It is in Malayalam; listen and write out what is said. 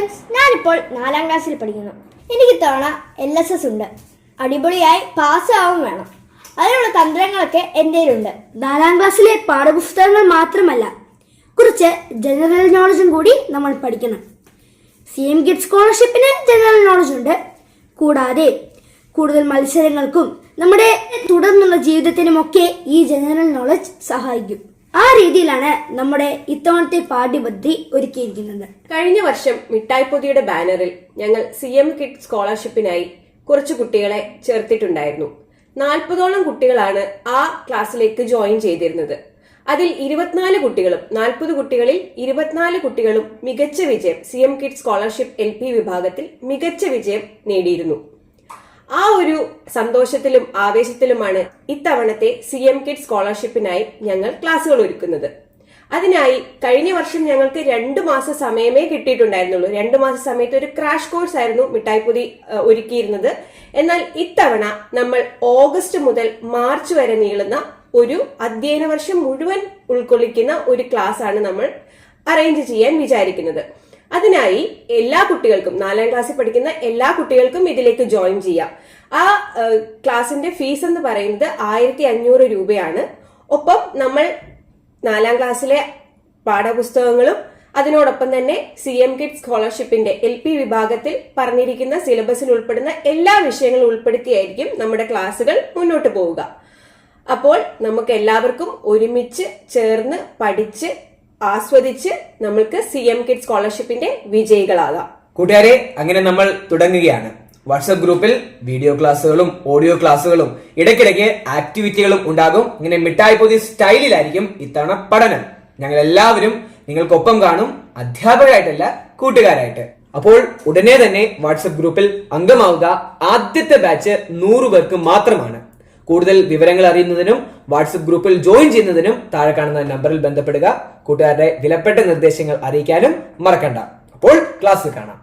ഫ്രണ്ട്സ്, ഞാനിപ്പോൾ 4ാം ക്ലാസ്സിൽ പഠിക്കുന്നു. എനിക്ക് ഇത്തവണ LSS ഉണ്ട്. അടിപൊളിയായി പാസ്സാവും വേണം. അതിനുള്ള തന്ത്രങ്ങളൊക്കെ എൻ്റെ കയ്യിലുണ്ട്. 4ാം ക്ലാസ്സിലെ പാഠപുസ്തകങ്ങൾ മാത്രമല്ല, കുറച്ച് ജനറൽ നോളജും കൂടി നമ്മൾ പഠിക്കണം. CM കിഡ്സ് സ്കോളർഷിപ്പിന് ജനറൽ നോളജ് ഉണ്ട്. കൂടാതെ കൂടുതൽ മത്സരങ്ങൾക്കും നമ്മുടെ തുടർന്നുള്ള ജീവിതത്തിനുമൊക്കെ ഈ ജനറൽ നോളജ് സഹായിക്കും. ആ രീതിയിലാണ് നമ്മുടെ ഇത്തവണത്തെ പാഠ്യപദ്ധതി ഒരുക്കിയിരിക്കുന്നത്. കഴിഞ്ഞ വർഷം മിഠായിപ്പൊതിയുടെ ബാനറിൽ ഞങ്ങൾ CM കിഡ്സ് സ്കോളർഷിപ്പിനായി കുറച്ച് കുട്ടികളെ ചേർത്തിട്ടുണ്ടായിരുന്നു. 40ഓളം കുട്ടികളാണ് ആ ക്ലാസ്സിലേക്ക് ജോയിൻ ചെയ്തിരുന്നത്. അതിൽ 24 കുട്ടികളും 40 കുട്ടികളിൽ 24 കുട്ടികളും മികച്ച വിജയം CM കിഡ്സ് സ്കോളർഷിപ്പ് LP വിഭാഗത്തിൽ മികച്ച വിജയം നേടിയിരുന്നു. ആ ഒരു സന്തോഷത്തിലും ആവേശത്തിലുമാണ് ഇത്തവണത്തെ CM കിഡ്സ് സ്കോളർഷിപ്പിനായി ഞങ്ങൾ ക്ലാസുകൾ ഒരുക്കുന്നത്. അതിനായി കഴിഞ്ഞ വർഷം ഞങ്ങൾക്ക് 2 മാസം സമയമേ കിട്ടിയിട്ടുണ്ടായിരുന്നുള്ളൂ. 2 മാസ സമയത്ത് ഒരു ക്രാഷ് കോഴ്സ് ആയിരുന്നു മിഠായിപ്പൊതി ഒരുക്കിയിരുന്നത്. എന്നാൽ ഇത്തവണ നമ്മൾ ഓഗസ്റ്റ് മുതൽ മാർച്ച് വരെ നീളുന്ന ഒരു അധ്യയന വർഷം മുഴുവൻ ഉൾക്കൊള്ളിക്കുന്ന ഒരു ക്ലാസ് ആണ് നമ്മൾ അറേഞ്ച് ചെയ്യാൻ വിചാരിക്കുന്നത്. അതിനായി എല്ലാ കുട്ടികൾക്കും 4ാം ക്ലാസ്സിൽ പഠിക്കുന്ന എല്ലാ കുട്ടികൾക്കും ഇതിലേക്ക് ജോയിൻ ചെയ്യാം. ആ ക്ലാസിന്റെ ഫീസ് എന്ന് പറയുന്നത് 1500 രൂപയാണ്. ഒപ്പം നമ്മൾ 4ാം ക്ലാസ്സിലെ പാഠപുസ്തകങ്ങളും അതിനോടൊപ്പം തന്നെ CM കിഡ്സ് സ്കോളർഷിപ്പിന്റെ LP വിഭാഗത്തിൽ പറഞ്ഞിരിക്കുന്ന സിലബസിൽ ഉൾപ്പെടുന്ന എല്ലാ വിഷയങ്ങളും ഉൾപ്പെടുത്തിയായിരിക്കും നമ്മുടെ ക്ലാസുകൾ മുന്നോട്ട് പോവുക. അപ്പോൾ നമുക്ക് എല്ലാവർക്കും ഒരുമിച്ച് ചേർന്ന് പഠിച്ച് ആസ്വദിച്ച് നമ്മൾക്ക് CM കിഡ്സ് സ്കോളർഷിപ്പിന്റെ വിജയികളാകാം. കൂട്ടുകാരെ, അങ്ങനെ നമ്മൾ തുടങ്ങുകയാണ്. വാട്സ്ആപ്പ് ഗ്രൂപ്പിൽ വീഡിയോ ക്ലാസ്സുകളും ഓഡിയോ ക്ലാസ്സുകളും ഇടയ്ക്കിടയ്ക്ക് ആക്ടിവിറ്റികളും ഉണ്ടാകും. ഇങ്ങനെ മിഠായിപ്പൊതി സ്റ്റൈലിലായിരിക്കും ഇത്തവണ പഠനം. ഞങ്ങൾ എല്ലാവരും നിങ്ങൾക്കൊപ്പം കാണും, അധ്യാപകരായിട്ടല്ല കൂട്ടുകാരായിട്ട്. അപ്പോൾ ഉടനെ തന്നെ വാട്സ്ആപ്പ് ഗ്രൂപ്പിൽ അംഗമാവുക. ആദ്യത്തെ ബാച്ച് 100 പേർക്ക് മാത്രമാണ്. കൂടുതൽ വിവരങ്ങൾ അറിയുന്നതിനും വാട്സ്ആപ്പ് ഗ്രൂപ്പിൽ ജോയിൻ ചെയ്യുന്നതിനും താഴെ കാണുന്ന നമ്പറിൽ ബന്ധപ്പെടുക. കൂട്ടുകാരുടെ വിലപ്പെട്ട നിർദ്ദേശങ്ങൾ അറിയിക്കാനും മറക്കണ്ട. അപ്പോൾ ക്ലാസ്സിൽ കാണാം.